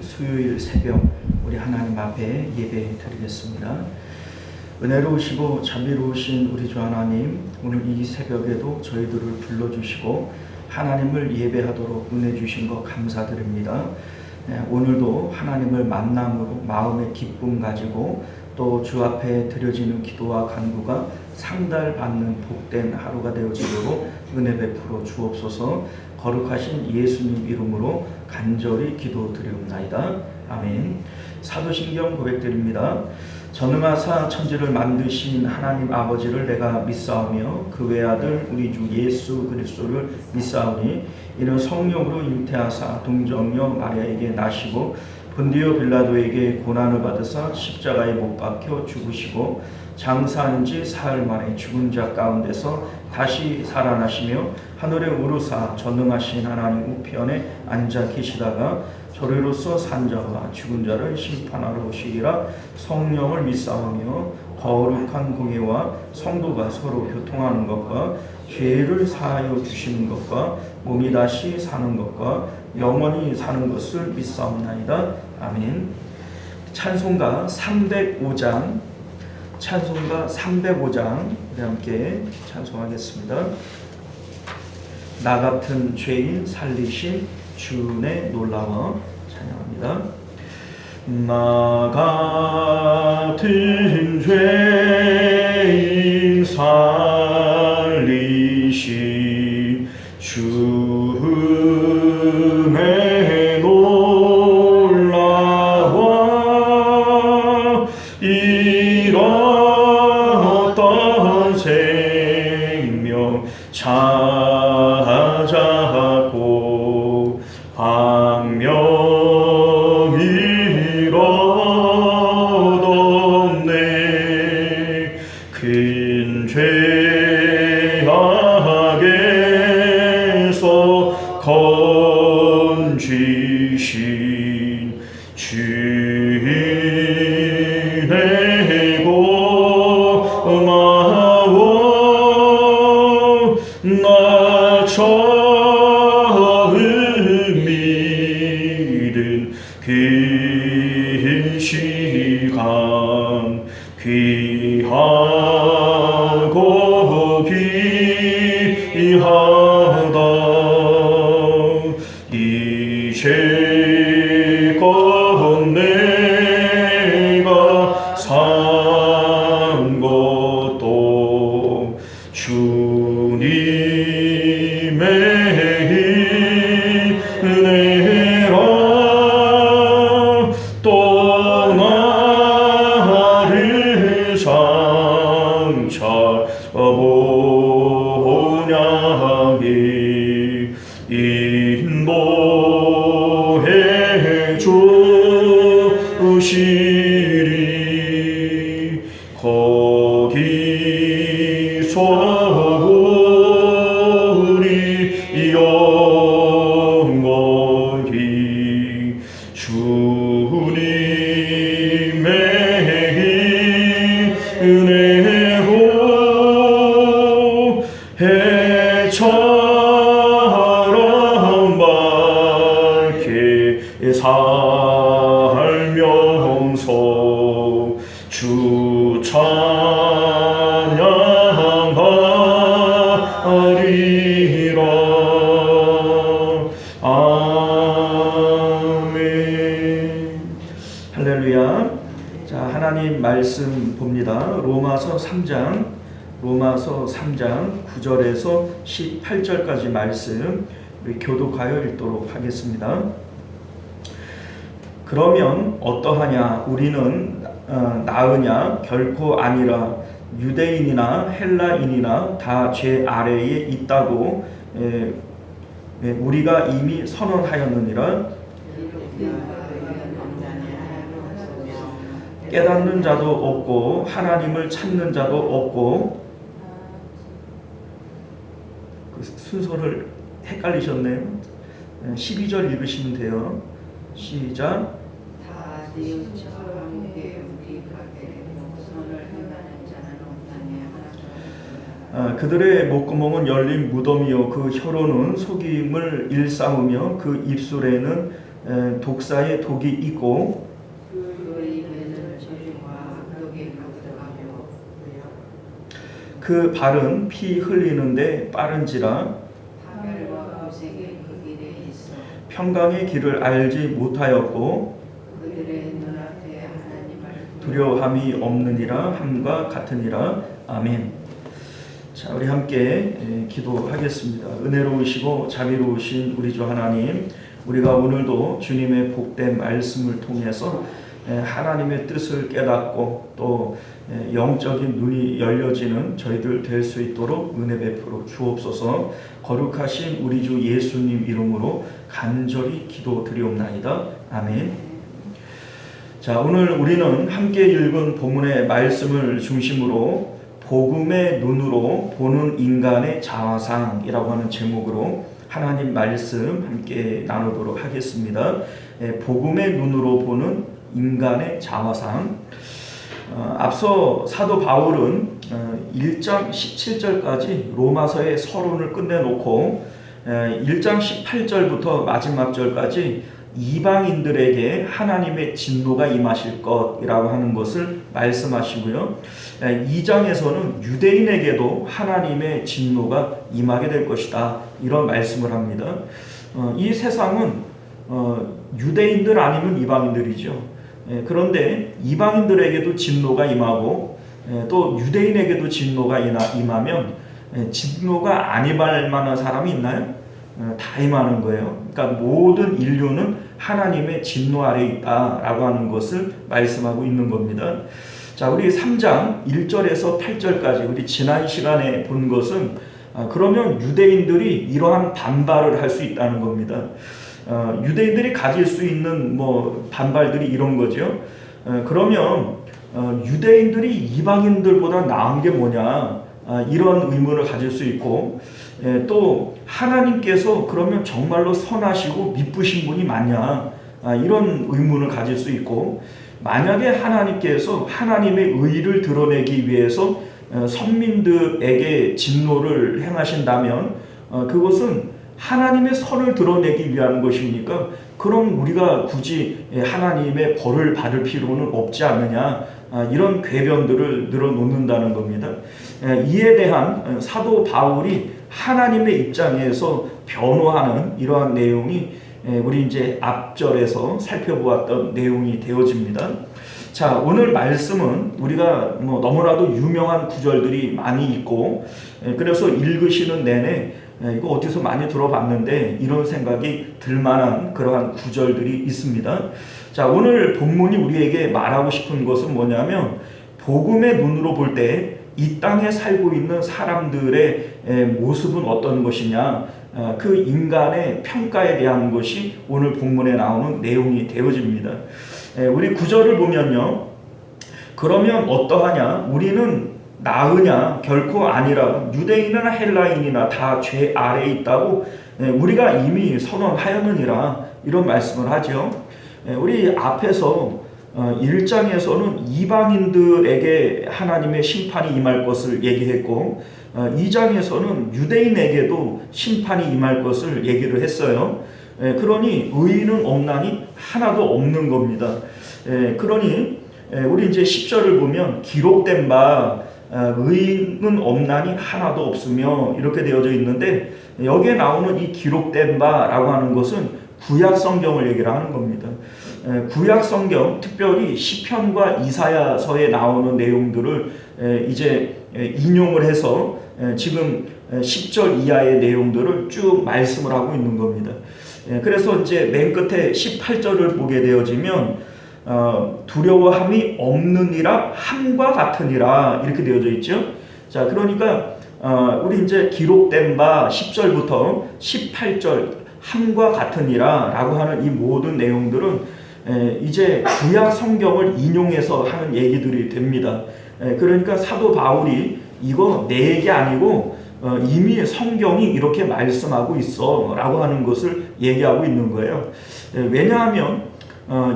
수요일 새벽 우리 하나님 앞에 예배 드리겠습니다. 은혜로우시고 자비로우신 우리 주 하나님, 오늘 이 새벽에도 저희들을 불러주시고 하나님을 예배하도록 은혜 주신 것 감사드립니다. 오늘도 하나님을 만남으로 마음의 기쁨 가지고 또 주 앞에 드려지는 기도와 간구가 상달받는 복된 하루가 되어지도록 은혜 베풀어 주옵소서. 거룩하신 예수님 이름으로 간절히 기도드리옵나이다. 아멘. 사도신경 고백드립니다. 전능하사 천지를 만드신 하나님 아버지를 내가 믿사오며 그 외아들 우리 주 예수 그리스도를 믿사오니 이는 성령으로 잉태하사 동정녀 마리아에게 나시고 본디오 빌라도에게 고난을 받으사 십자가에 못 박혀 죽으시고 장사한 지 사흘 만에 죽은 자 가운데서 다시 살아나시며 하늘에 오르사 전능하신 하나님 우편에 앉아 계시다가 저리로서 산 자와 죽은 자를 심판하러 오시리라. 성령을 믿사오며 거룩한 공예와 성도가 서로 교통하는 것과 죄를 사하여 주시는 것과 몸이 다시 사는 것과 영원히 사는 것을 믿사옵나이다. 아멘. 찬송가 305장 우리 함께 찬송하겠습니다. 나 같은 죄인 살리신 주의 놀라워 찬양합니다. 나 같은 죄인 살리신 주의 놀라워 잃었던 생명 찾았고 광명이 얻었네. 큰 죄악에서 건지신 주의 고마워. 나 처음 믿은 그 시간 귀하고 귀하다. 이제껏 내가 산 것도 주님의 은혜라. 또 나를 장차 본향에 인도해 주시리. 거기서 우리 영원히 주님의 은혜로 해처럼 밝게 살면서 주 찬양하리라. 아멘. 할렐루야. 자, 하나님 말씀 봅니다. 로마서 3장 9절에서 18절까지 말씀 우리 교독하여 읽도록 하겠습니다. 그러면 어떠하냐? 우리는 나으냐? 결코 아니라. 유대인이나 헬라인이나 다 죄 아래에 있다고 우리가 이미 선언하였느니라. 깨닫는 자도 없고 하나님을 찾는 자도 없고. 그 순서를 헷갈리셨네요. 12절 읽으시면 돼요. 시작. 다 네 은처럼 함께 우리 가게 목선을 행하는 자는 없나니 하나도 그들의 목구멍은 열린 무덤이요 그 혀로는 속임을 일삼으며 그 입술에는 독사의 독이 있고 그 입에는 저주와 독이 가득하며 그 발은 피 흘리는데 빠른지라 파멸과 고생이 그 길에 있어 평강의 길을 알지 못하였고 그들의 눈앞에 하나님을 두려움이 없느니라 함과 같으니라. 아멘. 자, 우리 함께 기도하겠습니다. 은혜로우시고 자비로우신 우리 주 하나님, 우리가 오늘도 주님의 복된 말씀을 통해서 하나님의 뜻을 깨닫고 또 영적인 눈이 열려지는 저희들 될 수 있도록 은혜 베풀어 주옵소서. 거룩하신 우리 주 예수님 이름으로 간절히 기도드리옵나이다. 아멘. 자, 오늘 우리는 함께 읽은 본문의 말씀을 중심으로 복음의 눈으로 보는 인간의 자화상이라고 하는 제목으로 하나님 말씀 함께 나누도록 하겠습니다. 복음의 눈으로 보는 인간의 자화상. 앞서 사도 바울은 1장 17절까지 로마서의 서론을 끝내놓고 1장 18절부터 마지막 절까지 이방인들에게 하나님의 진노가 임하실 것이라고 하는 것을 말씀하시고요. 2장에서는 유대인에게도 하나님의 진노가 임하게 될 것이다, 이런 말씀을 합니다. 이 세상은 유대인들 아니면 이방인들이죠. 그런데 이방인들에게도 진노가 임하고 또 유대인에게도 진노가 임하면 진노가 안 임할 만한 사람이 있나요? 다 임하는 거예요. 그러니까 모든 인류는 하나님의 진노 아래에 있다라고 하는 것을 말씀하고 있는 겁니다. 자, 우리 3장 1절에서 8절까지 우리 지난 시간에 본 것은 그러면 유대인들이 이러한 반발을 할 수 있다는 겁니다. 유대인들이 가질 수 있는 반발들이 이런 거죠. 그러면 유대인들이 이방인들보다 나은 게 뭐냐, 이런 의문을 가질 수 있고, 또 하나님께서 그러면 정말로 선하시고 미쁘신 분이 맞냐, 이런 의문을 가질 수 있고, 만약에 하나님께서 하나님의 의를 드러내기 위해서 선민들에게 진노를 행하신다면 그것은 하나님의 선을 드러내기 위한 것입니까? 그럼 우리가 굳이 하나님의 벌을 받을 필요는 없지 않느냐, 이런 궤변들을 늘어놓는다는 겁니다. 이에 대한 사도 바울이 하나님의 입장에서 변호하는 이러한 내용이 우리 이제 앞절에서 살펴보았던 내용이 되어집니다. 자, 오늘 말씀은 우리가 너무나도 유명한 구절들이 많이 있고, 그래서 읽으시는 내내 이거 어디서 많이 들어봤는데 이런 생각이 들만한 그러한 구절들이 있습니다. 자, 오늘 본문이 우리에게 말하고 싶은 것은 뭐냐면, 복음의 눈으로 볼 때 이 땅에 살고 있는 사람들의 모습은 어떤 것이냐, 그 인간의 평가에 대한 것이 오늘 본문에 나오는 내용이 되어집니다. 우리 구절을 보면요, 그러면 어떠하냐, 우리는 나으냐, 결코 아니라 유대인이나 헬라인이나 다 죄 아래에 있다고 우리가 이미 선언하였느니라, 이런 말씀을 하죠. 우리 앞에서 1장에서는 이방인들에게 하나님의 심판이 임할 것을 얘기했고, 2장에서는 유대인에게도 심판이 임할 것을 얘기를 했어요. 그러니 의인은 없나니 하나도 없는 겁니다. 그러니 우리 이제 10절을 보면 기록된 바 의인은 없나니 하나도 없으며 이렇게 되어져 있는데, 여기에 나오는 이 기록된 바라고 하는 것은 구약 성경을 얘기를 하는 겁니다. 구약 성경, 특별히 시편과 이사야서에 나오는 내용들을 이제 인용을 해서 지금 10절 이하의 내용들을 쭉 말씀을 하고 있는 겁니다. 그래서 이제 맨 끝에 18절을 보게 되어지면 두려워함이 없느니라 함과 같으니라, 이렇게 되어져 있죠. 자, 그러니까 우리 이제 기록된 바 10절부터 18절 함과 같으니라 라고 하는 이 모든 내용들은 이제 구약 성경을 인용해서 하는 얘기들이 됩니다. 그러니까 사도 바울이 이거 내 얘기 아니고 이미 성경이 이렇게 말씀하고 있어 라고 하는 것을 얘기하고 있는 거예요. 왜냐하면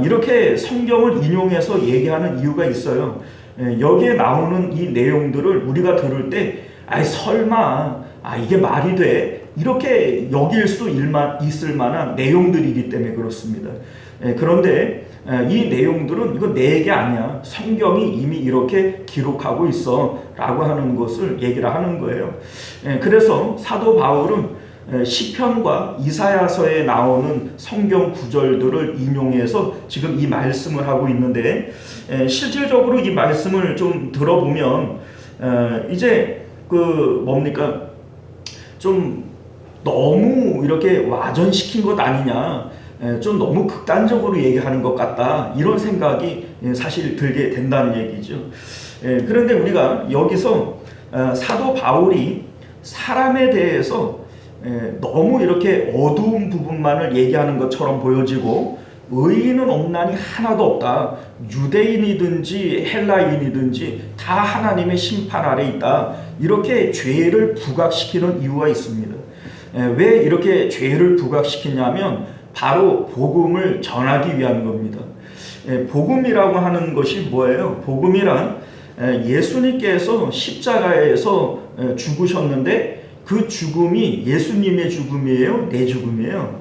이렇게 성경을 인용해서 얘기하는 이유가 있어요. 여기에 나오는 이 내용들을 우리가 들을 때 설마 이게 말이 돼? 이렇게 여길 수 있을 만한 내용들이기 때문에 그렇습니다. 그런데 이 내용들은 이거 내 얘기 아니야. 성경이 이미 이렇게 기록하고 있어 라고 하는 것을 얘기를 하는 거예요. 그래서 사도 바울은 시편과 이사야서에 나오는 성경 구절들을 인용해서 지금 이 말씀을 하고 있는데, 실질적으로 이 말씀을 좀 들어보면 이제 뭡니까, 좀 너무 이렇게 와전시킨 것 아니냐, 좀 너무 극단적으로 얘기하는 것 같다, 이런 생각이 사실 들게 된다는 얘기죠. 그런데 우리가 여기서 사도 바울이 사람에 대해서 너무 이렇게 어두운 부분만을 얘기하는 것처럼 보여지고, 의인은 없나니 하나도 없다, 유대인이든지 헬라인이든지 다 하나님의 심판 아래 있다, 이렇게 죄를 부각시키는 이유가 있습니다. 왜 이렇게 죄를 부각시키냐면 바로 복음을 전하기 위한 겁니다. 복음이라고 하는 것이 뭐예요? 복음이란 예수님께서 십자가에서 죽으셨는데 그 죽음이 예수님의 죽음이에요? 내 죽음이에요?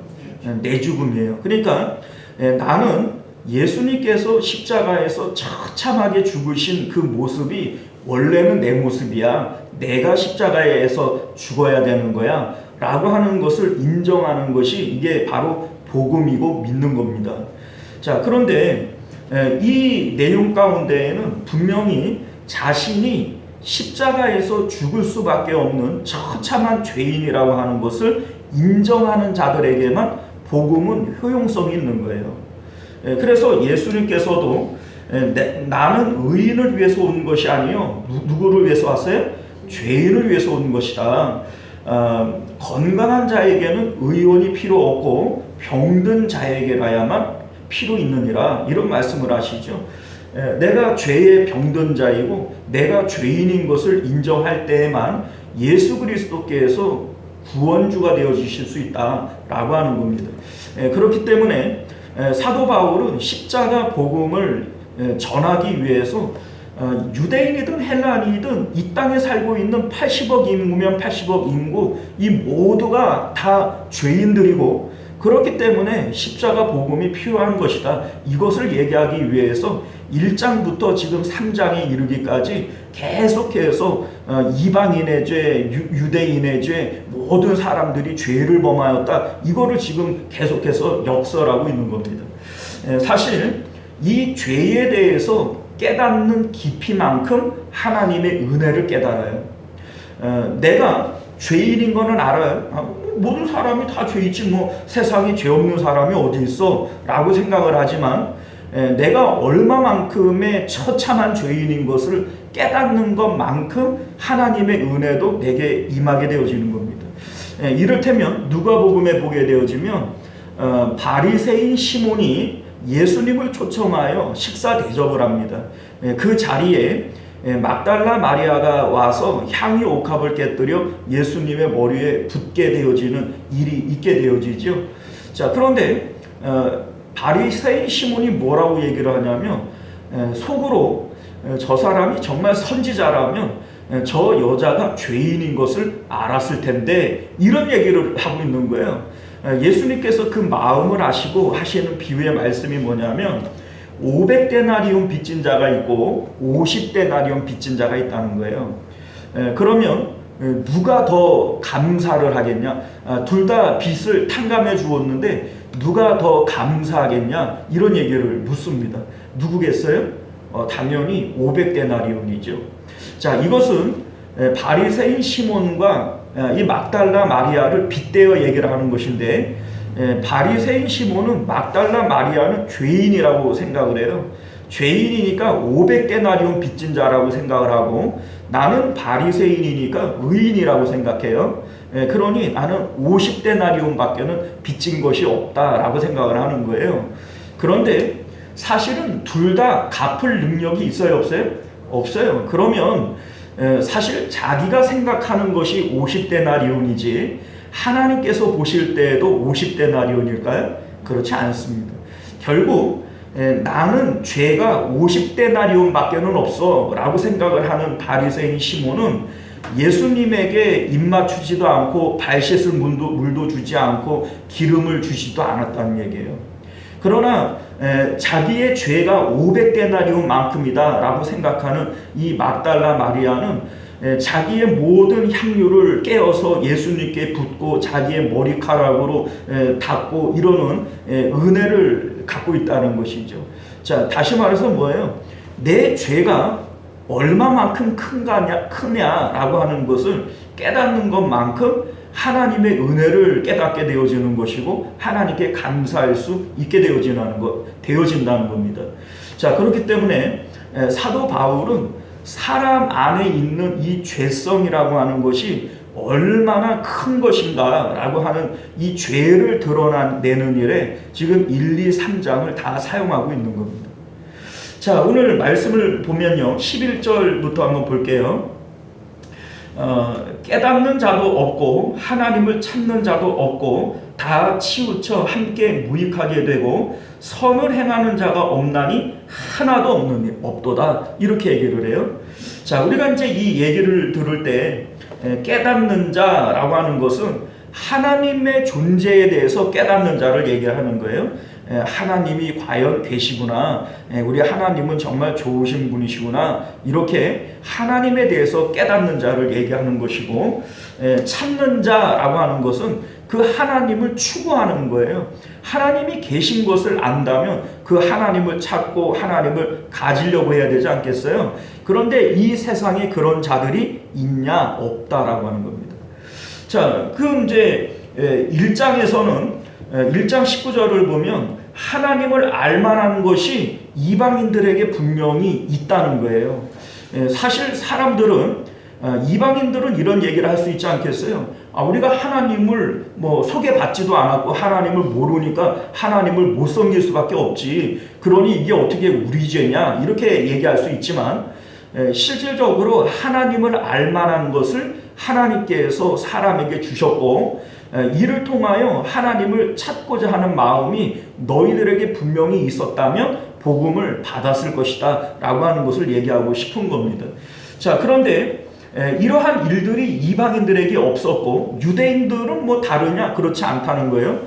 내 죽음이에요. 그러니까 나는 예수님께서 십자가에서 처참하게 죽으신 그 모습이 원래는 내 모습이야, 내가 십자가에서 죽어야 되는 거야 라고 하는 것을 인정하는 것이 이게 바로 복음이고 믿는 겁니다. 자, 그런데 이 내용 가운데에는 분명히 자신이 십자가에서 죽을 수밖에 없는 처참한 죄인이라고 하는 것을 인정하는 자들에게만 복음은 효용성이 있는 거예요. 그래서 예수님께서도 나는 의인을 위해서 온 것이 아니요, 누구를 위해서 왔어요? 죄인을 위해서 온 것이다. 건강한 자에게는 의원이 필요 없고 병든 자에게라야만 필요 있느니라, 이런 말씀을 하시죠. 내가 죄의 병든 자이고 내가 죄인인 것을 인정할 때에만 예수 그리스도께서 구원주가 되어주실 수 있다라고 하는 겁니다. 그렇기 때문에 사도 바울은 십자가 복음을 전하기 위해서 유대인이든 헬라인이든 이 땅에 살고 있는 80억 인구면 80억 인구, 이 모두가 다 죄인들이고, 그렇기 때문에 십자가 복음이 필요한 것이다, 이것을 얘기하기 위해서 1장부터 지금 3장에 이르기까지 계속해서 이방인의 죄, 유대인의 죄, 모든 사람들이 죄를 범하였다, 이거를 지금 계속해서 역설하고 있는 겁니다. 사실 이 죄에 대해서 깨닫는 깊이만큼 하나님의 은혜를 깨달아요. 내가 죄인인 거는 알아요. 모든 사람이 다 죄있지, 세상에 죄 없는 사람이 어디 있어 라고 생각을 하지만, 내가 얼마만큼의 처참한 죄인인 것을 깨닫는 것만큼 하나님의 은혜도 내게 임하게 되어지는 겁니다. 이를테면 누가복음에 보게 되어지면 바리새인 시몬이 예수님을 초청하여 식사 대접을 합니다. 그 자리에 막달라 마리아가 와서 향유 옥합을 깨뜨려 예수님의 머리에 붓게 되어지는 일이 있게 되어지죠. 자, 그런데 바리새인 시몬이 뭐라고 얘기를 하냐면, 속으로 저 사람이 정말 선지자라면 저 여자가 죄인인 것을 알았을 텐데, 이런 얘기를 하고 있는 거예요. 예수님께서 그 마음을 아시고 하시는 비유의 말씀이 뭐냐면, 500데나리온 빚진 자가 있고 50데나리온 빚진 자가 있다는 거예요. 그러면 누가 더 감사를 하겠냐? 둘 다 빚을 탕감해 주었는데 누가 더 감사하겠냐? 이런 얘기를 묻습니다. 누구겠어요? 당연히 500데나리온이죠. 자, 이것은 바리새인 시몬과 이 막달라 마리아를 빗대어 얘기를 하는 것인데, 바리새인 시몬은 막달라 마리아는 죄인이라고 생각을 해요. 죄인이니까 500데나리온 빚진 자라고 생각을 하고, 나는 바리새인이니까 의인이라고 생각해요. 그러니 나는 50데나리온 밖에는 빚진 것이 없다라고 생각을 하는 거예요. 그런데 사실은 둘 다 갚을 능력이 있어요, 없어요? 없어요. 그러면 사실 자기가 생각하는 것이 50데나리온이지 하나님께서 보실 때에도 50데나리온일까요? 그렇지 않습니다. 결국 나는 죄가 50데나리온 밖에는 없어 라고 생각을 하는 바리새인 시몬은 예수님에게 입맞추지도 않고 발 씻을 물도 주지 않고 기름을 주지도 않았다는 얘기예요. 그러나 자기의 죄가 500데나리온만큼이다 라고 생각하는 이 막달라 마리아는 자기의 모든 향유를 깨어서 예수님께 붓고 자기의 머리카락으로 닦고 이러는 은혜를 갖고 있다는 것이죠. 자, 다시 말해서 뭐예요? 내 죄가 얼마만큼 크냐라고 하는 것을 깨닫는 것만큼 하나님의 은혜를 깨닫게 되어지는 것이고 하나님께 감사할 수 있게 되어진다는 겁니다. 자, 그렇기 때문에 사도 바울은 사람 안에 있는 이 죄성이라고 하는 것이 얼마나 큰 것인가 라고 하는 이 죄를 드러내는 일에 지금 1, 2, 3장을 다 사용하고 있는 겁니다. 자, 오늘 말씀을 보면요, 11절부터 한번 볼게요. 깨닫는 자도 없고 하나님을 찾는 자도 없고 다 치우쳐 함께 무익하게 되고 선을 행하는 자가 없나니 하나도 없도다, 이렇게 얘기를 해요. 자, 우리가 이제 이 얘기를 들을 때 깨닫는 자라고 하는 것은 하나님의 존재에 대해서 깨닫는 자를 얘기하는 거예요. 하나님이 과연 계시구나, 우리 하나님은 정말 좋으신 분이시구나, 이렇게 하나님에 대해서 깨닫는 자를 얘기하는 것이고, 찾는 자라고 하는 것은 그 하나님을 추구하는 거예요. 하나님이 계신 것을 안다면 그 하나님을 찾고 하나님을 가지려고 해야 되지 않겠어요? 그런데 이 세상에 그런 자들이 있냐, 없다라고 하는 겁니다. 자, 그 이제 1장에서는 1장 19절을 보면 하나님을 알만한 것이 이방인들에게 분명히 있다는 거예요. 사실 사람들은, 이방인들은 이런 얘기를 할 수 있지 않겠어요? 우리가 하나님을 소개받지도 않았고 하나님을 모르니까 하나님을 못 섬길 수밖에 없지, 그러니 이게 어떻게 우리 죄냐, 이렇게 얘기할 수 있지만 실질적으로 하나님을 알만한 것을 하나님께서 사람에게 주셨고, 이를 통하여 하나님을 찾고자 하는 마음이 너희들에게 분명히 있었다면 복음을 받았을 것이다 라고 하는 것을 얘기하고 싶은 겁니다. 자, 그런데 이러한 일들이 이방인들에게 없었고 유대인들은 다르냐? 그렇지 않다는 거예요.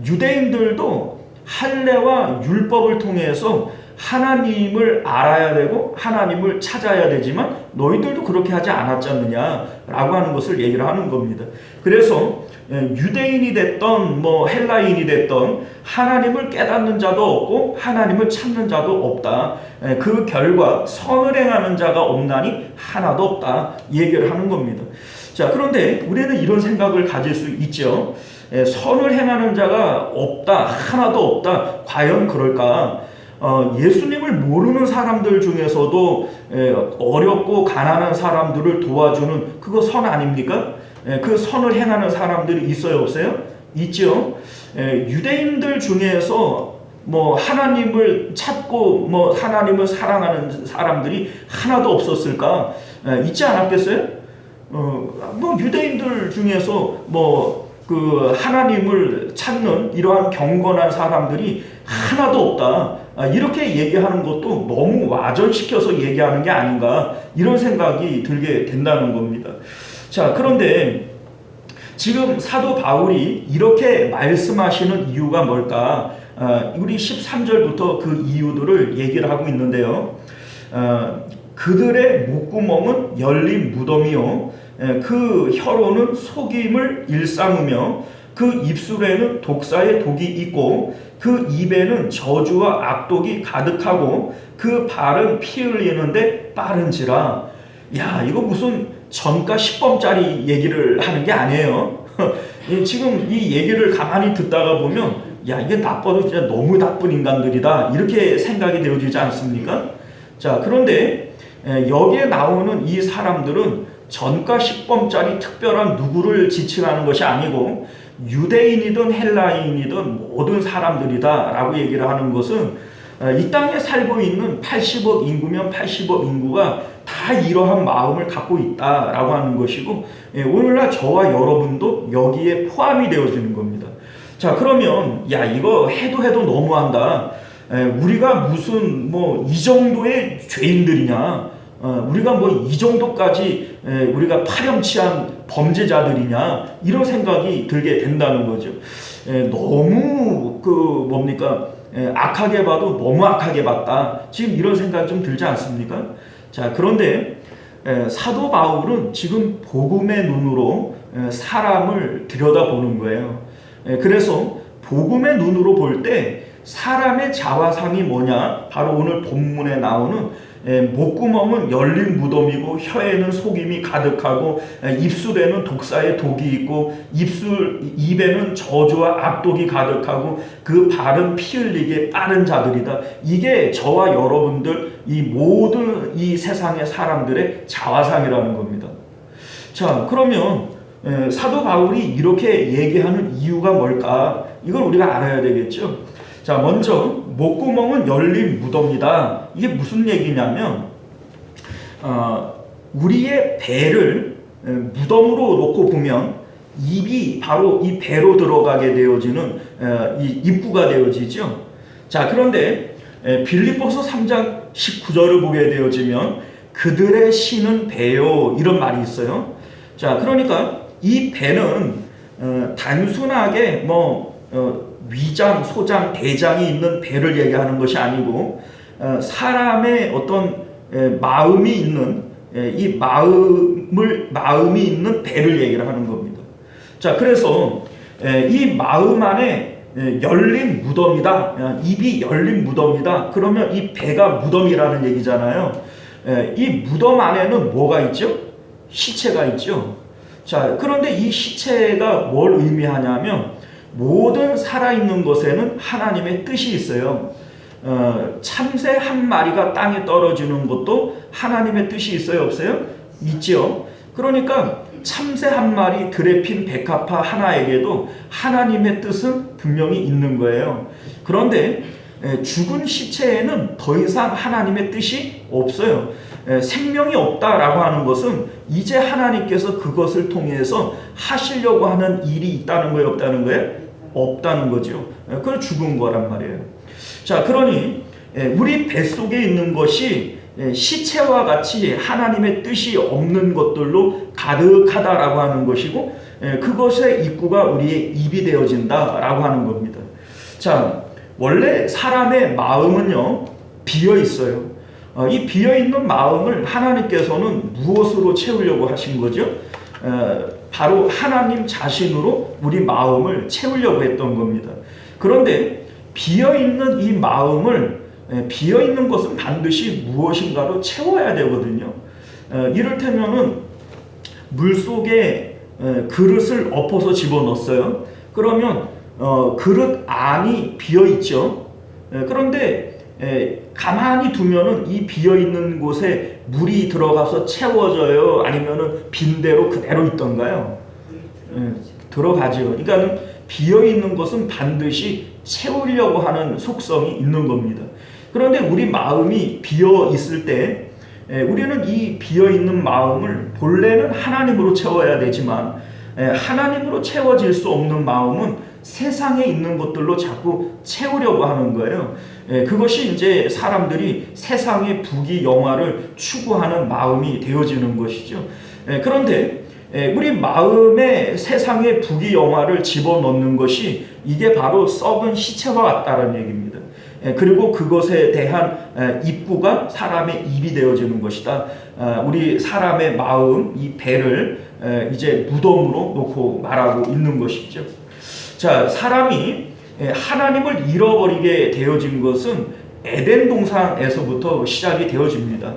유대인들도 할례와 율법을 통해서 하나님을 알아야 되고 하나님을 찾아야 되지만 너희들도 그렇게 하지 않았지 않느냐라고 하는 것을 얘기를 하는 겁니다. 그래서 유대인이 됐던 헬라인이 됐던 하나님을 깨닫는 자도 없고 하나님을 찾는 자도 없다. 그 결과 선을 행하는 자가 없나니 하나도 없다, 얘기를 하는 겁니다. 자, 그런데 우리는 이런 생각을 가질 수 있죠. 선을 행하는 자가 없다, 하나도 없다, 과연 그럴까? 예수님을 모르는 사람들 중에서도 어렵고 가난한 사람들을 도와주는 그거 선 아닙니까? 그 선을 행하는 사람들이 있어요, 없어요? 있죠. 유대인들 중에서 하나님을 찾고 하나님을 사랑하는 사람들이 하나도 없었을까? 있지 않았겠어요? 유대인들 중에서 그 하나님을 찾는 이러한 경건한 사람들이 하나도 없다, 이렇게 얘기하는 것도 너무 와전시켜서 얘기하는 게 아닌가, 이런 생각이 들게 된다는 겁니다. 자, 그런데 지금 사도 바울이 이렇게 말씀하시는 이유가 뭘까? 우리 13절부터 그 이유들을 얘기를 하고 있는데요. 그들의 목구멍은 열린 무덤이요, 그 혀로는 속임을 일삼으며 그 입술에는 독사의 독이 있고 그 입에는 저주와 악독이 가득하고 그 발은 피 흘리는데 빠른지라. 야, 이거 무슨 전가 10범짜리 얘기를 하는 게 아니에요. 지금 이 얘기를 가만히 듣다가 보면 야, 이게 나빠도 진짜 너무 나쁜 인간들이다, 이렇게 생각이 되어지지 않습니까? 자, 그런데 여기에 나오는 이 사람들은 전가 10범짜리 특별한 누구를 지칭하는 것이 아니고 유대인이든 헬라인이든 모든 사람들이다 라고 얘기를 하는 것은 이 땅에 살고 있는 80억 인구면 80억 인구가 다 이러한 마음을 갖고 있다라고 하는 것이고, 오늘날 저와 여러분도 여기에 포함이 되어지는 겁니다. 자, 그러면 야, 이거 해도 너무한다, 우리가 무슨 이 정도의 죄인들이냐, 우리가 뭐 이 정도까지 우리가 파렴치한 범죄자들이냐 이런 생각이 들게 된다는 거죠. 너무 악하게 봐도 너무 악하게 봤다. 지금 이런 생각 좀 들지 않습니까? 자, 그런데 사도 바울은 지금 복음의 눈으로 사람을 들여다보는 거예요. 그래서 복음의 눈으로 볼 때 사람의 자화상이 뭐냐? 바로 오늘 본문에 나오는 목구멍은 열린 무덤이고 혀에는 속임이 가득하고 입술에는 독사의 독이 있고 입에는 저주와 악독이 가득하고 그 발은 피 흘리게 빠른 자들이다. 이게 저와 여러분들 이 모든 이 세상의 사람들의 자화상이라는 겁니다. 자, 그러면 사도 바울이 이렇게 얘기하는 이유가 뭘까? 이걸 우리가 알아야 되겠죠. 자, 먼저 목구멍은 열린 무덤이다. 이게 무슨 얘기냐면 우리의 배를 무덤으로 놓고 보면 입이 바로 이 배로 들어가게 되어지는 이 입구가 되어지죠. 자, 그런데 빌립보서 3장 19절을 보게 되어지면 그들의 신은 배요 이런 말이 있어요. 자, 그러니까 이 배는 단순하게 위장, 소장, 대장이 있는 배를 얘기하는 것이 아니고 사람의 어떤 마음이 있는 이 마음이 있는 배를 얘기를 하는 겁니다. 자, 그래서 이 마음 안에 열린 무덤이다. 입이 열린 무덤이다. 그러면 이 배가 무덤이라는 얘기잖아요. 이 무덤 안에는 뭐가 있죠? 시체가 있죠. 자, 그런데 이 시체가 뭘 의미하냐면 모든 살아있는 것에는 하나님의 뜻이 있어요. 참새 한 마리가 땅에 떨어지는 것도 하나님의 뜻이 있어요? 없어요? 있죠. 그러니까 참새 한 마리 들에 핀 백합화 하나에게도 하나님의 뜻은 분명히 있는 거예요. 그런데 죽은 시체에는 더 이상 하나님의 뜻이 없어요. 생명이 없다라고 하는 것은 이제 하나님께서 그것을 통해서 하시려고 하는 일이 있다는 거예요? 없다는 거예요? 없다는 거죠. 그건 죽은 거란 말이에요. 자, 그러니 우리 뱃속에 있는 것이 시체와 같이 하나님의 뜻이 없는 것들로 가득하다라고 하는 것이고 그것의 입구가 우리의 입이 되어진다라고 하는 겁니다. 자, 원래 사람의 마음은요 비어 있어요. 이 비어 있는 마음을 하나님께서는 무엇으로 채우려고 하신 거죠? 바로 하나님 자신으로 우리 마음을 채우려고 했던 겁니다. 그런데 비어있는 이 마음을 비어있는 것은 반드시 무엇인가로 채워야 되거든요. 이를테면은 물속에 그릇을 엎어서 집어넣었어요. 그러면 그릇 안이 비어있죠. 그런데 가만히 두면은 이 비어있는 곳에 물이 들어가서 채워져요? 아니면은 빈대로 그대로 있던가요? 들어가죠. 그러니까 비어있는 것은 반드시 채우려고 하는 속성이 있는 겁니다. 그런데 우리 마음이 비어있을 때 우리는 이 비어있는 마음을 본래는 하나님으로 채워야 되지만 하나님으로 채워질 수 없는 마음은 세상에 있는 것들로 자꾸 채우려고 하는 거예요. 그것이 이제 사람들이 세상의 부귀 영화를 추구하는 마음이 되어지는 것이죠. 그런데 우리 마음에 세상의 부귀 영화를 집어넣는 것이 이게 바로 썩은 시체와 같다는 얘기입니다. 그리고 그것에 대한 입구가 사람의 입이 되어지는 것이다. 우리 사람의 마음, 이 배를 이제 무덤으로 놓고 말하고 있는 것이죠. 자, 사람이 하나님을 잃어버리게 되어진 것은 에덴 동산에서부터 시작이 되어집니다.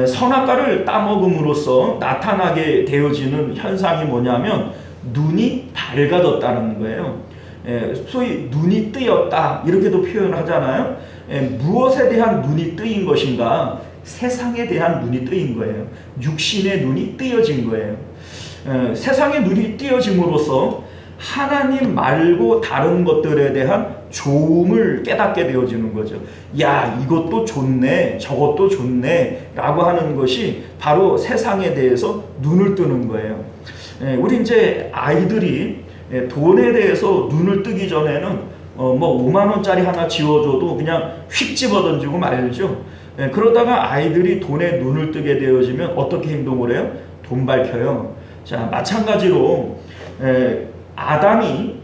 선악과를 따먹음으로써 나타나게 되어지는 현상이 뭐냐면 눈이 밝아졌다는 거예요. 소위 눈이 뜨였다 이렇게도 표현하잖아요. 무엇에 대한 눈이 뜨인 것인가? 세상에 대한 눈이 뜨인 거예요. 육신의 눈이 뜨여진 거예요. 세상의 눈이 뜨여짐으로써 하나님 말고 다른 것들에 대한 좋음을 깨닫게 되어지는 거죠. 야, 이것도 좋네, 저것도 좋네 라고 하는 것이 바로 세상에 대해서 눈을 뜨는 거예요. 우리 이제 아이들이 돈에 대해서 눈을 뜨기 전에는 뭐 5만 원짜리 하나 지워줘도 그냥 휙 집어던지고 말죠. 그러다가 아이들이 돈에 눈을 뜨게 되어지면 어떻게 행동을 해요? 돈 밝혀요. 자, 마찬가지로 아담이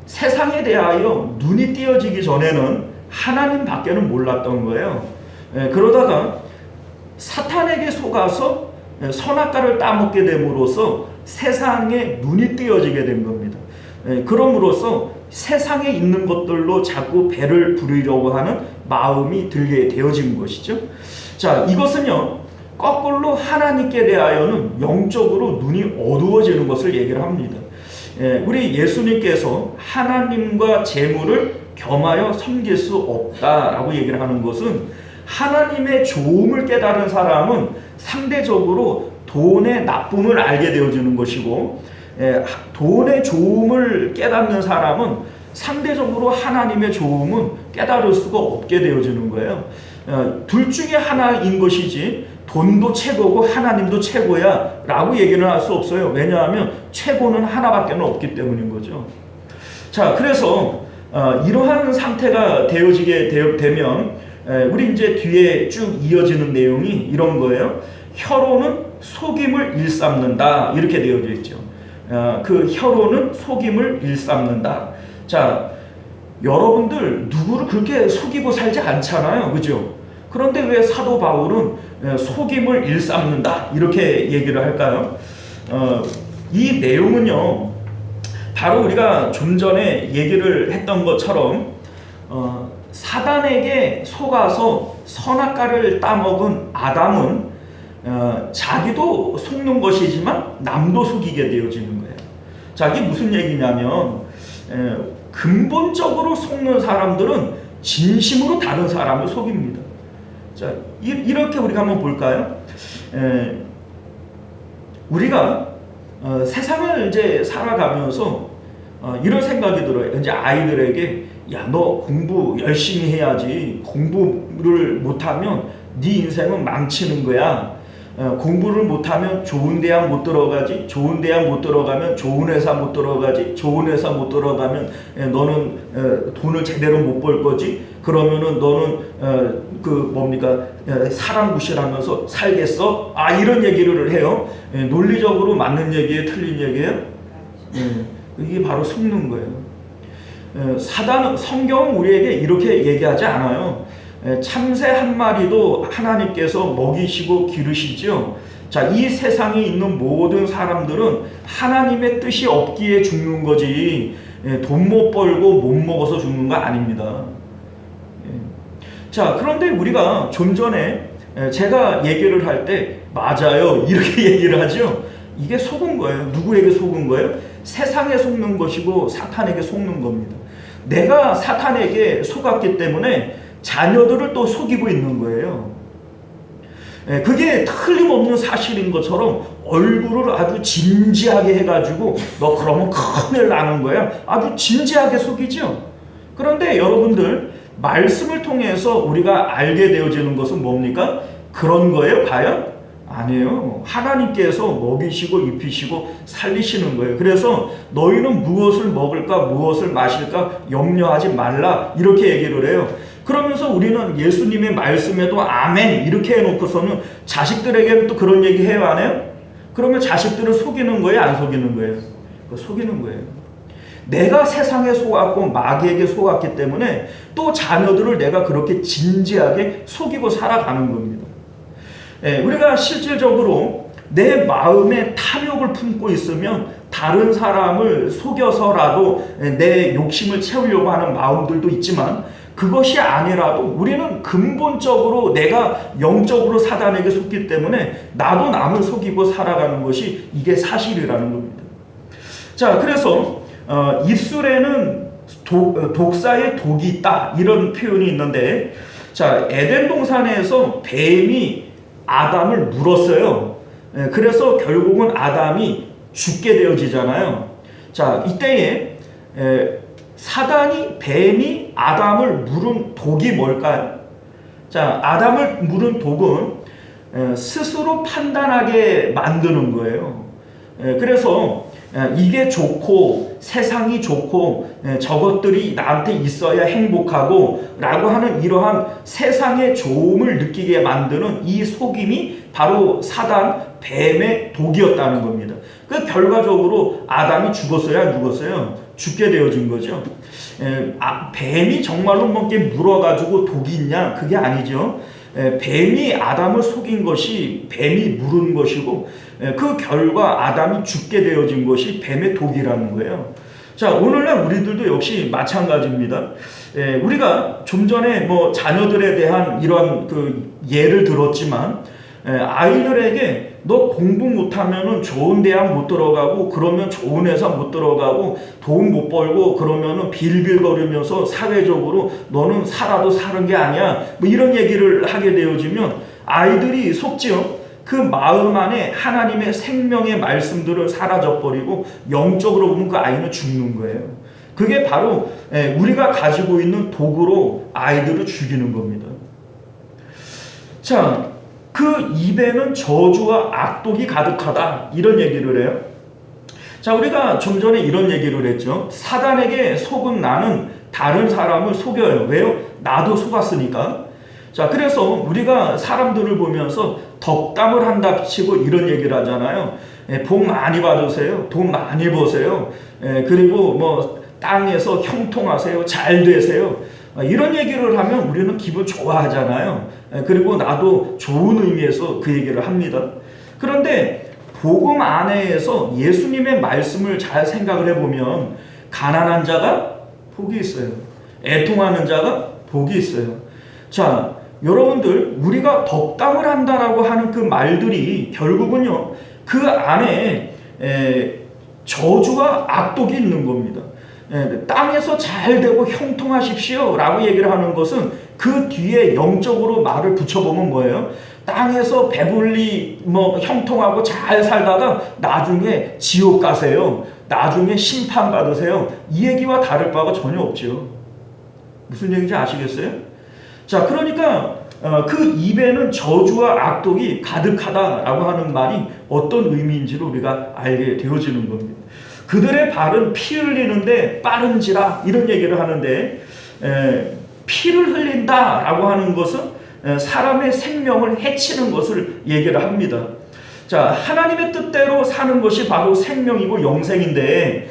세상에 대하여 눈이 띄어지기 전에는 하나님밖에는 몰랐던 거예요. 그러다가 사탄에게 속아서 선악과를 따먹게 됨으로써 세상에 눈이 띄어지게 된 겁니다. 그럼으로써 세상에 있는 것들로 자꾸 배를 부르려고 하는 마음이 들게 되어진 것이죠. 자, 이것은요, 거꾸로 하나님께 대하여는 영적으로 눈이 어두워지는 것을 얘기를 합니다. 우리 예수님께서 하나님과 재물을 겸하여 섬길 수 없다라고 얘기를 하는 것은 하나님의 좋음을 깨달은 사람은 상대적으로 돈의 나쁨을 알게 되어지는 것이고, 돈의 좋음을 깨닫는 사람은 상대적으로 하나님의 좋음은 깨달을 수가 없게 되어지는 거예요. 둘 중에 하나인 것이지 돈도 최고고 하나님도 최고야 라고 얘기는 할 수 없어요. 왜냐하면 최고는 하나밖에 없기 때문인 거죠. 자, 그래서 이러한 상태가 되어지게 되면 우리 이제 뒤에 쭉 이어지는 내용이 이런 거예요. 혀로는 속임을 일삼는다, 이렇게 되어져 있죠. 그 혀로는 속임을 일삼는다. 자, 여러분들 누구를 그렇게 속이고 살지 않잖아요, 그죠? 그런데 왜 사도 바울은 속임을 일삼는다 이렇게 얘기를 할까요? 이 내용은요, 바로 우리가 좀 전에 얘기를 했던 것처럼 사단에게 속아서 선악과를 따먹은 아담은 자기도 속는 것이지만 남도 속이게 되어지는 거예요. 자, 이게 무슨 얘기냐면 근본적으로 속는 사람들은 진심으로 다른 사람을 속입니다. 자, 이렇게 우리가 한번 볼까요? 우리가 세상을 이제 살아가면서 이런 생각이 들어요. 이제 아이들에게, 야, 너 공부 열심히 해야지. 공부를 못하면 네 인생은 망치는 거야. 공부를 못하면 좋은 대학 못 들어가지. 좋은 대학 못 들어가면 좋은 회사 못 들어가지. 좋은 회사 못 들어가면 너는 돈을 제대로 못 벌 거지. 그러면은 너는 사람 무시하면서 살겠어? 이런 얘기를 해요. 논리적으로 맞는 얘기예요, 틀린 얘기예요? 이게 바로 속는 거예요. 성경은 우리에게 이렇게 얘기하지 않아요. 참새 한 마리도 하나님께서 먹이시고 기르시죠. 자, 이 세상에 있는 모든 사람들은 하나님의 뜻이 없기에 죽는 거지, 돈 못 벌고 못 먹어서 죽는 거 아닙니다. 자, 그런데 우리가 좀 전에 제가 얘기를 할 때 맞아요 이렇게 얘기를 하죠. 이게 속은 거예요. 누구에게 속은 거예요? 세상에 속는 것이고 사탄에게 속는 겁니다. 내가 사탄에게 속았기 때문에 자녀들을 또 속이고 있는 거예요. 그게 틀림없는 사실인 것처럼 얼굴을 아주 진지하게 해가지고 너 그러면 큰일 나는 거야. 아주 진지하게 속이죠. 그런데 여러분들, 말씀을 통해서 우리가 알게 되어지는 것은 뭡니까? 그런 거예요? 과연? 아니에요. 하나님께서 먹이시고 입히시고 살리시는 거예요. 그래서 너희는 무엇을 먹을까 무엇을 마실까 염려하지 말라 이렇게 얘기를 해요. 그러면서 우리는 예수님의 말씀에도 아멘 이렇게 해놓고서는 자식들에게는 또 그런 얘기 해요, 안 해요? 그러면 자식들을 속이는 거예요, 안 속이는 거예요? 속이는 거예요. 내가 세상에 속았고 마귀에게 속았기 때문에 또 자녀들을 내가 그렇게 진지하게 속이고 살아가는 겁니다. 우리가 실질적으로 내 마음에 탐욕을 품고 있으면 다른 사람을 속여서라도 내 욕심을 채우려고 하는 마음들도 있지만, 그것이 아니라도 우리는 근본적으로 내가 영적으로 사단에게 속기 때문에 나도 남을 속이고 살아가는 것이 이게 사실이라는 겁니다. 자, 그래서 입술에는 독사의 독이 있다 이런 표현이 있는데, 자, 에덴 동산에서 뱀이 아담을 물었어요. 그래서 결국은 아담이 죽게 되어지잖아요. 자, 이때에 뱀이 아담을 물은 독이 뭘까요? 자, 아담을 물은 독은 스스로 판단하게 만드는 거예요. 그래서 이게 좋고 세상이 좋고 저것들이 나한테 있어야 행복하고 라고 하는 이러한 세상의 좋음을 느끼게 만드는 이 속임이 바로 사단 뱀의 독이었다는 겁니다. 그 결과적으로 아담이 죽었어요, 안 죽었어요? 죽게 되어진 거죠. 뱀이 정말로 뭐 이렇게 물어가지고 독이 있냐? 그게 아니죠. 뱀이 아담을 속인 것이 뱀이 물은 것이고 그 결과 아담이 죽게 되어진 것이 뱀의 독이라는 거예요. 자, 오늘날 우리들도 역시 마찬가지입니다. 우리가 좀 전에 뭐 자녀들에 대한 이런 그 예를 들었지만 아이들에게 너 공부 못하면은 좋은 대학 못 들어가고 그러면 좋은 회사 못 들어가고 돈 못 벌고 그러면은 빌빌거리면서 사회적으로 너는 살아도 사는 게 아니야 뭐 이런 얘기를 하게 되어지면 아이들이 속지요. 그 마음 안에 하나님의 생명의 말씀들을 사라져버리고 영적으로 보면 그 아이는 죽는 거예요. 그게 바로 우리가 가지고 있는 독으로 아이들을 죽이는 겁니다. 자, 그 입에는 저주와 악독이 가득하다 이런 얘기를 해요. 자, 우리가 좀 전에 이런 얘기를 했죠. 사단에게 속은 나는 다른 사람을 속여요. 왜요? 나도 속았으니까. 자, 그래서 우리가 사람들을 보면서 덕담을 한다 치고 이런 얘기를 하잖아요. 복 많이 받으세요. 돈 많이 버세요. 그리고 뭐 땅에서 형통하세요. 잘 되세요. 이런 얘기를 하면 우리는 기분 좋아하잖아요. 그리고 나도 좋은 의미에서 그 얘기를 합니다. 그런데 복음 안에서 예수님의 말씀을 잘 생각을 해보면 가난한 자가 복이 있어요. 애통하는 자가 복이 있어요. 자, 여러분들 우리가 덕담을 한다라고 하는 그 말들이 결국은요 그 안에 저주와 악독이 있는 겁니다. 땅에서 잘 되고 형통하십시오 라고 얘기를 하는 것은 그 뒤에 영적으로 말을 붙여보면 뭐예요? 땅에서 배불리 뭐 형통하고 잘 살다가 나중에 지옥 가세요. 나중에 심판받으세요. 이 얘기와 다를 바가 전혀 없죠. 무슨 얘기인지 아시겠어요? 자, 그러니까 그 입에는 저주와 악독이 가득하다라고 하는 말이 어떤 의미인지를 우리가 알게 되어지는 겁니다. 그들의 발은 피 흘리는데 빠른지라 이런 얘기를 하는데 피를 흘린다라고 하는 것은 사람의 생명을 해치는 것을 얘기를 합니다. 자, 하나님의 뜻대로 사는 것이 바로 생명이고 영생인데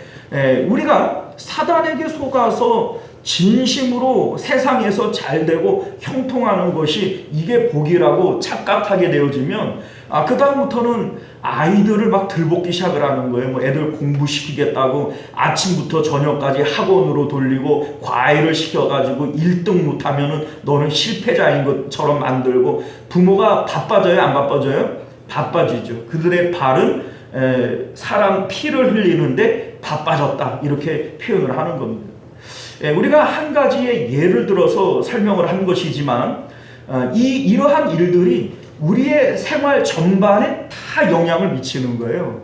우리가 사단에게 속아서 진심으로 세상에서 잘되고 형통하는 것이 이게 복이라고 착각하게 되어지면 그 다음부터는 아이들을 막 들볶기 시작을 하는 거예요. 뭐 애들 공부시키겠다고 아침부터 저녁까지 학원으로 돌리고 과외를 시켜가지고 1등 못하면은 너는 실패자인 것처럼 만들고 부모가 바빠져요? 안 바빠져요? 바빠지죠. 그들의 발은 사람 피를 흘리는데 바빠졌다 이렇게 표현을 하는 겁니다. 우리가 한 가지의 예를 들어서 설명을 한 것이지만 이러한 일들이 우리의 생활 전반에 다 영향을 미치는 거예요.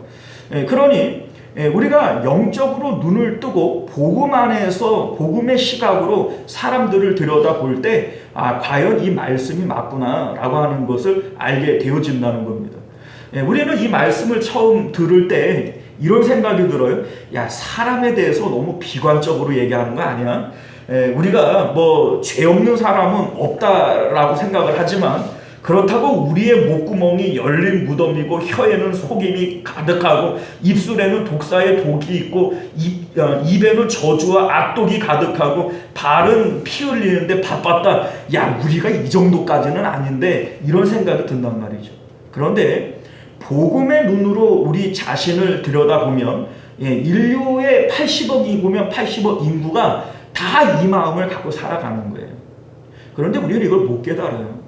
그러니 우리가 영적으로 눈을 뜨고 복음 안에서 복음의 시각으로 사람들을 들여다볼 때 과연 이 말씀이 맞구나 라고 하는 것을 알게 되어진다는 겁니다. 우리는 이 말씀을 처음 들을 때 이런 생각이 들어요. 야, 사람에 대해서 너무 비관적으로 얘기하는 거 아니야? 우리가 뭐 죄 없는 사람은 없다라고 생각을 하지만 그렇다고 우리의 목구멍이 열린 무덤이고 혀에는 속임이 가득하고 입술에는 독사의 독이 있고 입에는 저주와 악독이 가득하고 발은 피 흘리는데 바빴다. 야, 우리가 이 정도까지는 아닌데 이런 생각이 든단 말이죠. 그런데 복음의 눈으로 우리 자신을 들여다보면 인류의 80억 인구면 80억 인구가 다 이 마음을 갖고 살아가는 거예요. 그런데 우리는 이걸 못 깨달아요.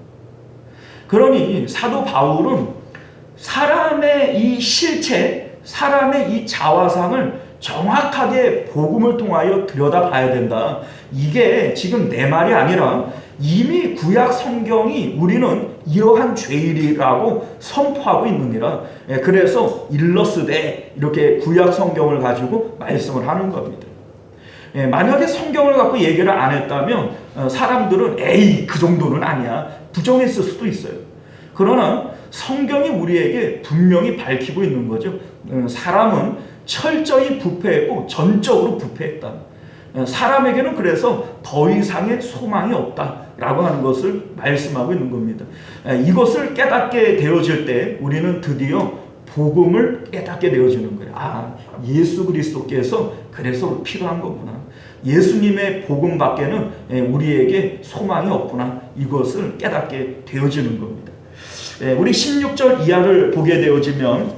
그러니 사도 바울은 사람의 이 실체, 사람의 이 자화상을 정확하게 복음을 통하여 들여다봐야 된다. 이게 지금 내 말이 아니라 이미 구약 성경이 우리는 이러한 죄일이라고 선포하고 있느니라. 그래서 일러스되 이렇게 구약 성경을 가지고 말씀을 하는 겁니다. 만약에 성경을 갖고 얘기를 안 했다면 사람들은 에이 그 정도는 아니야 부정했을 수도 있어요. 그러나 성경이 우리에게 분명히 밝히고 있는 거죠. 사람은 철저히 부패했고 전적으로 부패했다. 사람에게는 그래서 더 이상의 소망이 없다라고 하는 것을 말씀하고 있는 겁니다. 이것을 깨닫게 되어질 때 우리는 드디어 복음을 깨닫게 되어지는 거예요. 아, 예수 그리스도께서 그래서 필요한 거구나. 예수님의 복음 밖에는 우리에게 소망이 없구나. 이것을 깨닫게 되어지는 겁니다. 우리 16절 이하를 보게 되어지면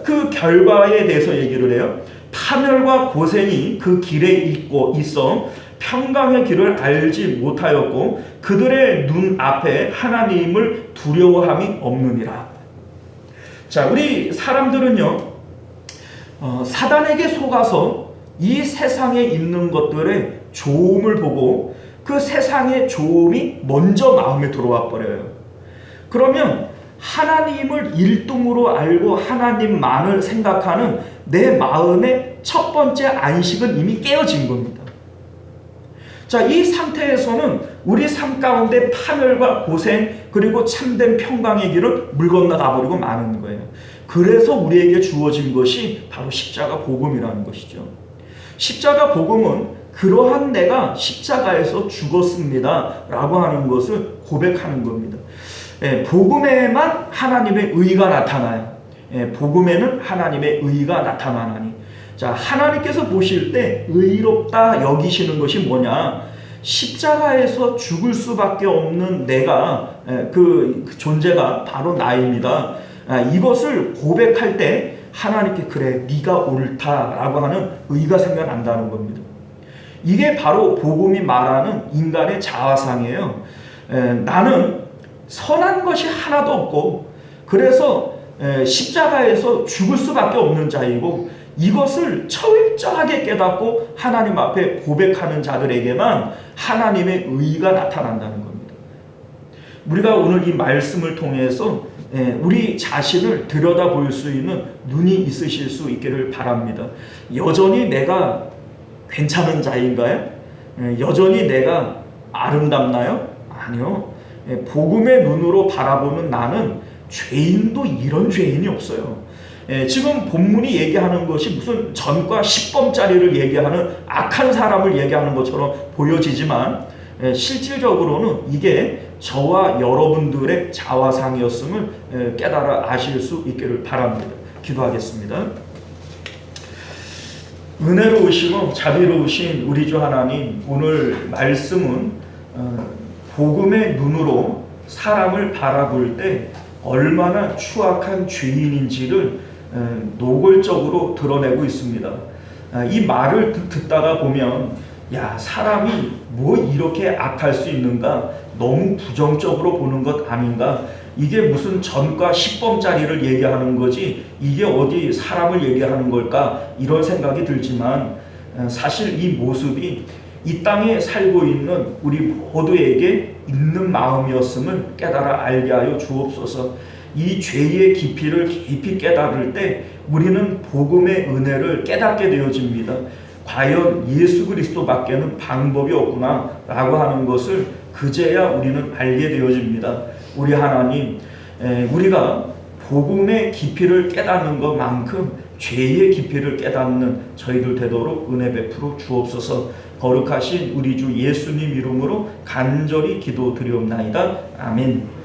그 결과에 대해서 얘기를 해요. 파멸과 고생이 그 길에 있어 평강의 길을 알지 못하였고 그들의 눈 앞에 하나님을 두려워함이 없느니라. 자, 우리 사람들은요, 사단에게 속아서 이 세상에 있는 것들의 좋음을 보고 그 세상의 좋음이 먼저 마음에 들어와 버려요. 그러면 하나님을 일등으로 알고 하나님만을 생각하는 내 마음의 첫 번째 안식은 이미 깨어진 겁니다. 자, 이 상태에서는 우리 삶 가운데 파멸과 고생 그리고 참된 평강의 길을 물 건너가 버리고 마는 거예요. 그래서 우리에게 주어진 것이 바로 십자가 복음이라는 것이죠. 십자가 복음은 그러한 내가 십자가에서 죽었습니다 라고 하는 것을 고백하는 겁니다. 복음에만 하나님의 의가 나타나요. 복음에는 하나님의 의가 나타나나니. 자, 하나님께서 보실 때 의롭다 여기시는 것이 뭐냐? 십자가에서 죽을 수밖에 없는 내가, 그 존재가 바로 나입니다. 이것을 고백할 때 하나님께 그래 네가 옳다라고 하는 의가 생겨난다는 겁니다. 이게 바로 복음이 말하는 인간의 자아상이에요. 나는 선한 것이 하나도 없고 그래서 십자가에서 죽을 수밖에 없는 자이고 이것을 철저하게 깨닫고 하나님 앞에 고백하는 자들에게만 하나님의 의가 나타난다는 겁니다. 우리가 오늘 이 말씀을 통해서 우리 자신을 들여다볼 수 있는 눈이 있으실 수 있기를 바랍니다. 여전히 내가 괜찮은 자인가요? 여전히 내가 아름답나요? 아니요. 복음의 눈으로 바라보는 나는 죄인도 이런 죄인이 없어요. 지금 본문이 얘기하는 것이 무슨 전과 10범짜리를 얘기하는 악한 사람을 얘기하는 것처럼 보여지지만 실질적으로는 이게 저와 여러분들의 자화상이었음을 깨달아 아실 수 있기를 바랍니다. 기도하겠습니다. 은혜로우시고 자비로우신 우리 주 하나님, 오늘 말씀은 복음의 눈으로 사람을 바라볼 때 얼마나 추악한 죄인인지를 노골적으로 드러내고 있습니다. 이 말을 듣다가 보면 야, 사람이 뭐 이렇게 악할 수 있는가? 너무 부정적으로 보는 것 아닌가? 이게 무슨 전과 10범짜리를 얘기하는 거지 이게 어디 사람을 얘기하는 걸까? 이런 생각이 들지만 사실 이 모습이 이 땅에 살고 있는 우리 모두에게 있는 마음이었음을 깨달아 알게 하여 주옵소서. 이 죄의 깊이를 깊이 깨달을 때 우리는 복음의 은혜를 깨닫게 되어집니다. 과연 예수 그리스도밖에는 방법이 없구나 라고 하는 것을 그제야 우리는 알게 되어집니다. 우리 하나님, 우리가 복음의 깊이를 깨닫는 것만큼 죄의 깊이를 깨닫는 저희들 되도록 은혜 베풀어 주옵소서. 거룩하신 우리 주 예수님 이름으로 간절히 기도드리옵나이다. 아멘.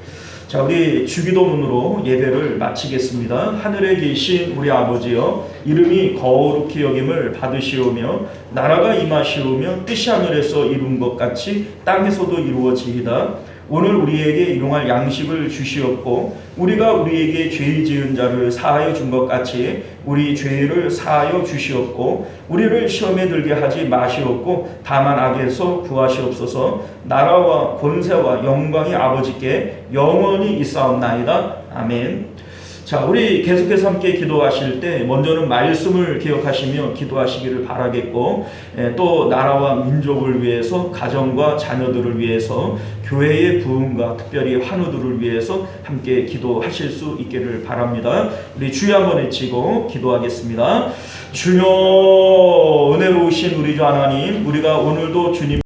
자, 우리 주기도문으로 예배를 마치겠습니다. 하늘에 계신 우리 아버지여, 이름이 거룩히 여김을 받으시오며 나라가 임하시오며 뜻이 하늘에서 이룬 것 같이 땅에서도 이루어지이다. 오늘 우리에게 일용할 양식을 주시옵고 우리가 우리에게 죄 지은 자를 사하여 준 것 같이 우리 죄를 사하여 주시옵고 우리를 시험에 들게 하지 마시옵고 다만 악에서 구하시옵소서. 나라와 권세와 영광이 아버지께 영원히 있사옵나이다. 아멘. 자, 우리 계속해서 함께 기도하실 때 먼저는 말씀을 기억하시며 기도하시기를 바라겠고 또 나라와 민족을 위해서 가정과 자녀들을 위해서 교회의 부흥과 특별히 환우들을 위해서 함께 기도하실 수 있기를 바랍니다. 우리 주여 한번 외치고 기도하겠습니다. 주여, 은혜로우신 우리 주 하나님, 우리가 오늘도 주님